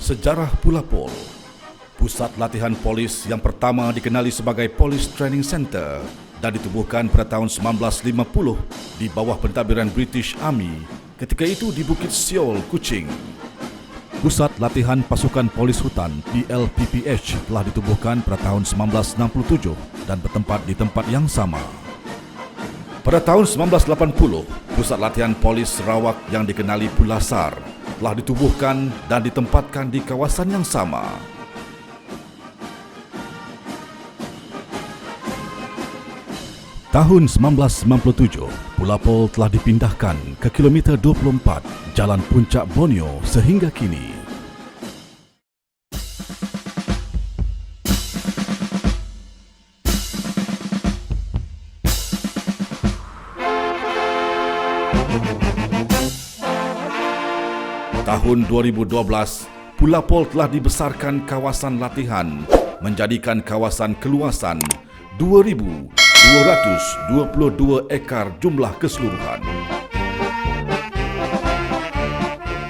Sejarah Pula Pol, pusat latihan polis yang pertama dikenali sebagai Police Training Center dan ditubuhkan pada tahun 1950 di bawah pentadbiran British Army, ketika itu di Bukit Siol, Kuching. Pusat latihan pasukan polis hutan PLPPH telah ditubuhkan pada tahun 1967 dan bertempat di tempat yang sama. Pada tahun 1980, pusat latihan polis Sarawak yang dikenali Pulasar telah ditubuhkan dan ditempatkan di kawasan yang sama. Tahun 1997, Pula Pol telah dipindahkan ke kilometer 24 Jalan Puncak Borneo sehingga kini. Tahun 2012, Pula Pol telah dibesarkan kawasan latihan menjadikan kawasan keluasan 2,222 ekar jumlah keseluruhan.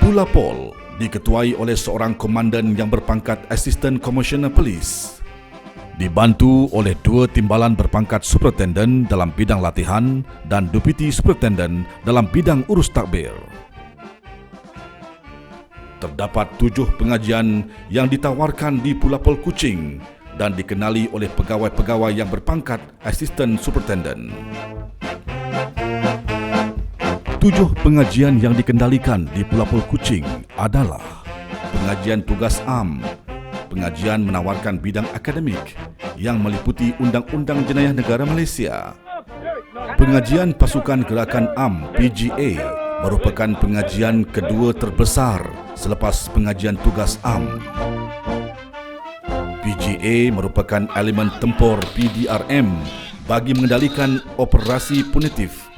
Pula Pol diketuai oleh seorang komandan yang berpangkat Assistant Commissioner Police, dibantu oleh 2 timbalan berpangkat Superintendent dalam bidang latihan dan Deputy Superintendent dalam bidang urus takbir. Terdapat 7 pengajian yang ditawarkan di Pula Pol Kuching dan dikenali oleh pegawai-pegawai yang berpangkat Assistant Superintendent. 7 pengajian yang dikendalikan di Pula Pol Kuching adalah pengajian tugas am, pengajian menawarkan bidang akademik yang meliputi Undang-Undang Jenayah Negara Malaysia. Pengajian Pasukan Gerakan Am PGA merupakan pengajian kedua terbesar selepas pengajian tugas am. PGA merupakan elemen tempur PDRM bagi mengendalikan operasi punitif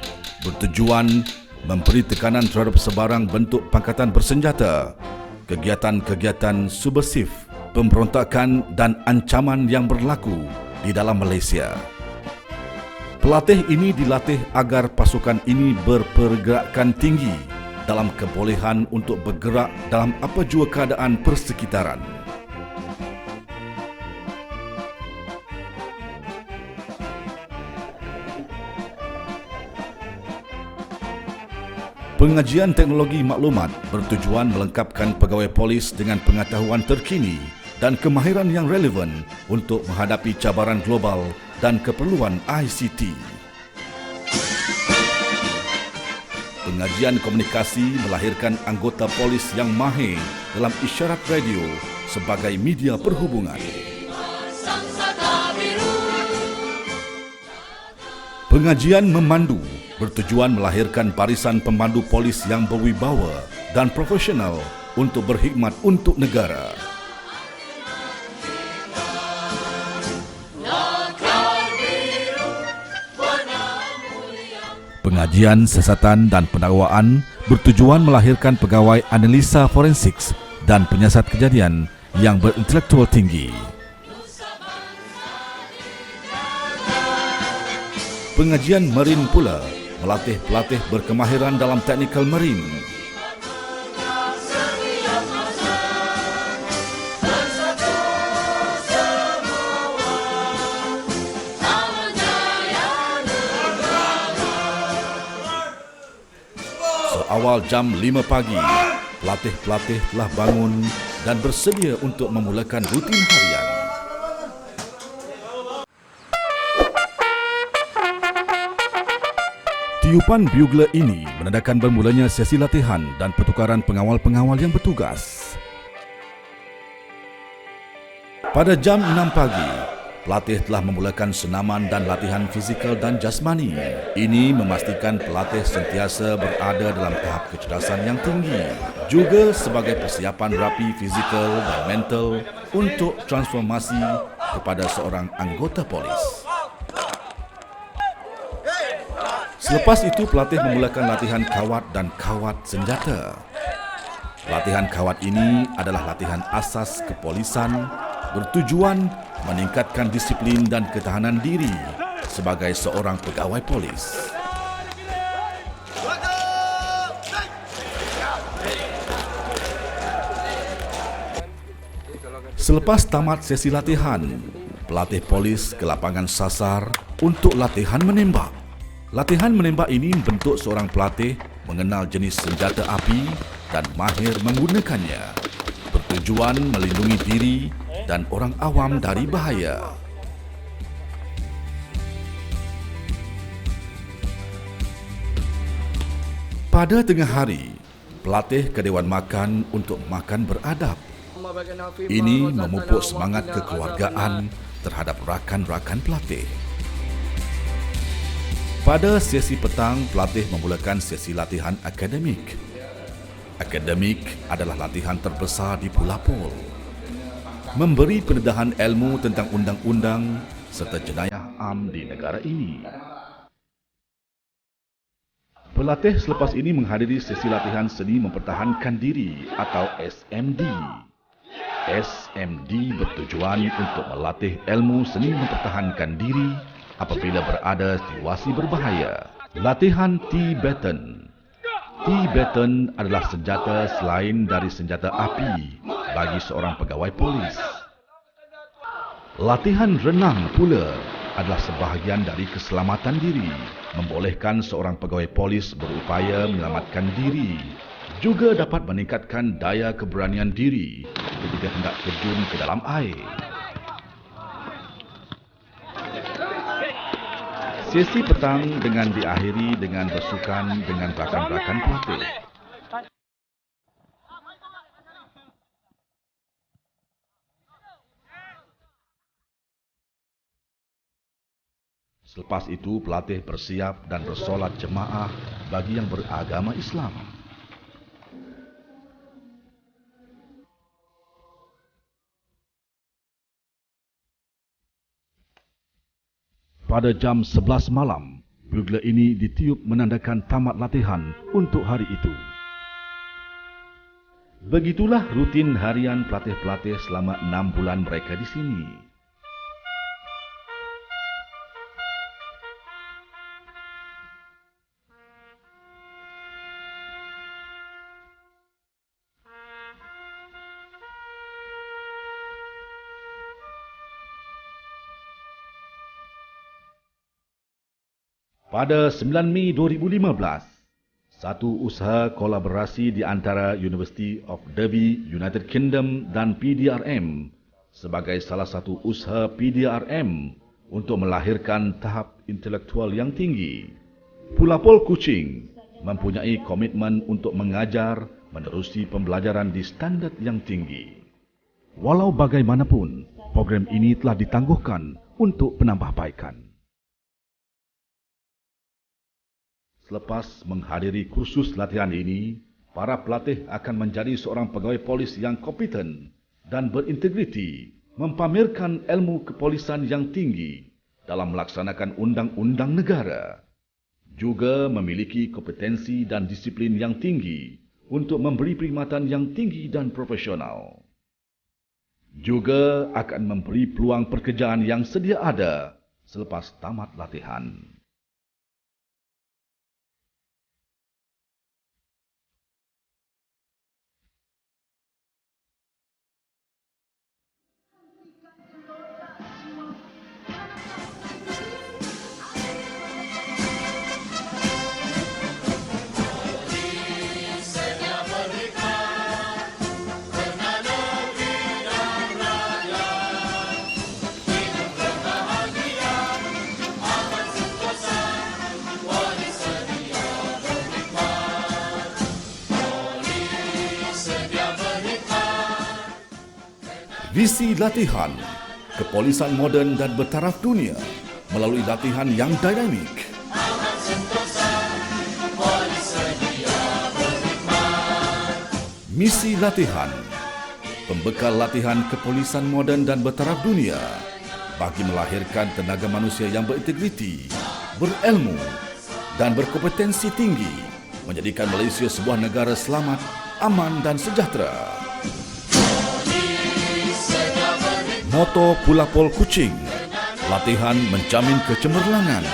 bertujuan memberi tekanan terhadap sebarang bentuk pangkatan bersenjata, kegiatan-kegiatan subversif, pemberontakan dan ancaman yang berlaku di dalam Malaysia. Pelatih ini dilatih agar pasukan ini berpergerakan tinggi dalam kebolehan untuk bergerak dalam apa jua keadaan persekitaran. Pengajian teknologi maklumat bertujuan melengkapkan pegawai polis dengan pengetahuan terkini dan kemahiran yang relevan untuk menghadapi cabaran global dan keperluan ICT. Pengajian komunikasi melahirkan anggota polis yang mahir dalam isyarat radio sebagai media perhubungan. Pengajian memandu bertujuan melahirkan barisan pemandu polis yang berwibawa dan profesional untuk berkhidmat untuk negara. Pengajian siasatan dan pendakwaan bertujuan melahirkan pegawai analisa forensik dan penyiasat kejadian yang berintelektual tinggi. Pengajian Marin pula melatih pelatih berkemahiran dalam teknikal marin. Awal jam 5 pagi, pelatih-pelatih telah bangun dan bersedia untuk memulakan rutin harian. Tiupan bugler ini menandakan bermulanya sesi latihan dan pertukaran pengawal-pengawal yang bertugas. Pada jam 6 pagi, pelatih telah memulakan senaman dan latihan fizikal dan jasmani. Ini memastikan pelatih sentiasa berada dalam tahap kecerdasan yang tinggi, juga sebagai persiapan rapi fizikal dan mental untuk transformasi kepada seorang anggota polis. Selepas itu, pelatih memulakan latihan kawat dan kawat senjata. Latihan kawat ini adalah latihan asas kepolisan bertujuan meningkatkan disiplin dan ketahanan diri sebagai seorang pegawai polis. Selepas tamat sesi latihan, pelatih polis ke lapangan sasar untuk latihan menembak. Latihan menembak ini membentuk seorang pelatih mengenal jenis senjata api dan mahir menggunakannya, bertujuan melindungi diri dan orang awam dari bahaya. Pada tengah hari, pelatih ke Dewan Makan untuk makan beradab. Ini memupuk semangat kekeluargaan terhadap rakan-rakan pelatih. Pada sesi petang, pelatih memulakan sesi latihan akademik. Akademik adalah latihan terbesar di Pulapol. Memberi pendedahan ilmu tentang undang-undang serta jenayah am di negara ini. Pelatih selepas ini menghadiri sesi latihan seni mempertahankan diri atau SMD. SMD bertujuan untuk melatih ilmu seni mempertahankan diri apabila berada situasi berbahaya. Latihan T-Baton. T-Baton adalah senjata selain dari senjata api bagi seorang pegawai polis. Latihan renang pula adalah sebahagian dari keselamatan diri, membolehkan seorang pegawai polis berupaya menyelamatkan diri. Juga dapat meningkatkan daya keberanian diri ketika hendak terjun ke dalam air. Sesi petang dengan diakhiri dengan bersukan dengan rakan-rakan pelatih. Selepas itu, pelatih bersiap dan bersolat jemaah bagi yang beragama Islam. Pada jam 11 malam, bugler ini ditiup menandakan tamat latihan untuk hari itu. Begitulah rutin harian pelatih-pelatih selama 6 bulan mereka di sini. Pada 9 Mei 2015, satu usaha kolaborasi di antara University of Derby, United Kingdom dan PDRM sebagai salah satu usaha PDRM untuk melahirkan tahap intelektual yang tinggi. Pulapol Kuching mempunyai komitmen untuk mengajar menerusi pembelajaran di standard yang tinggi. Walau bagaimanapun, program ini telah ditangguhkan untuk penambahbaikan. Selepas menghadiri kursus latihan ini, para pelatih akan menjadi seorang pegawai polis yang kompeten dan berintegriti, mempamerkan ilmu kepolisan yang tinggi dalam melaksanakan undang-undang negara. Juga memiliki kompetensi dan disiplin yang tinggi untuk memberi perkhidmatan yang tinggi dan profesional. Juga akan memberi peluang pekerjaan yang sedia ada selepas tamat latihan. Visi latihan, kepolisan moden dan bertaraf dunia melalui latihan yang dinamik. Misi latihan, pembekal latihan kepolisan moden dan bertaraf dunia bagi melahirkan tenaga manusia yang berintegriti, berilmu dan berkompetensi tinggi, menjadikan Malaysia sebuah negara selamat, aman dan sejahtera. Moto Pulapol Kuching, latihan menjamin kecemerlangan.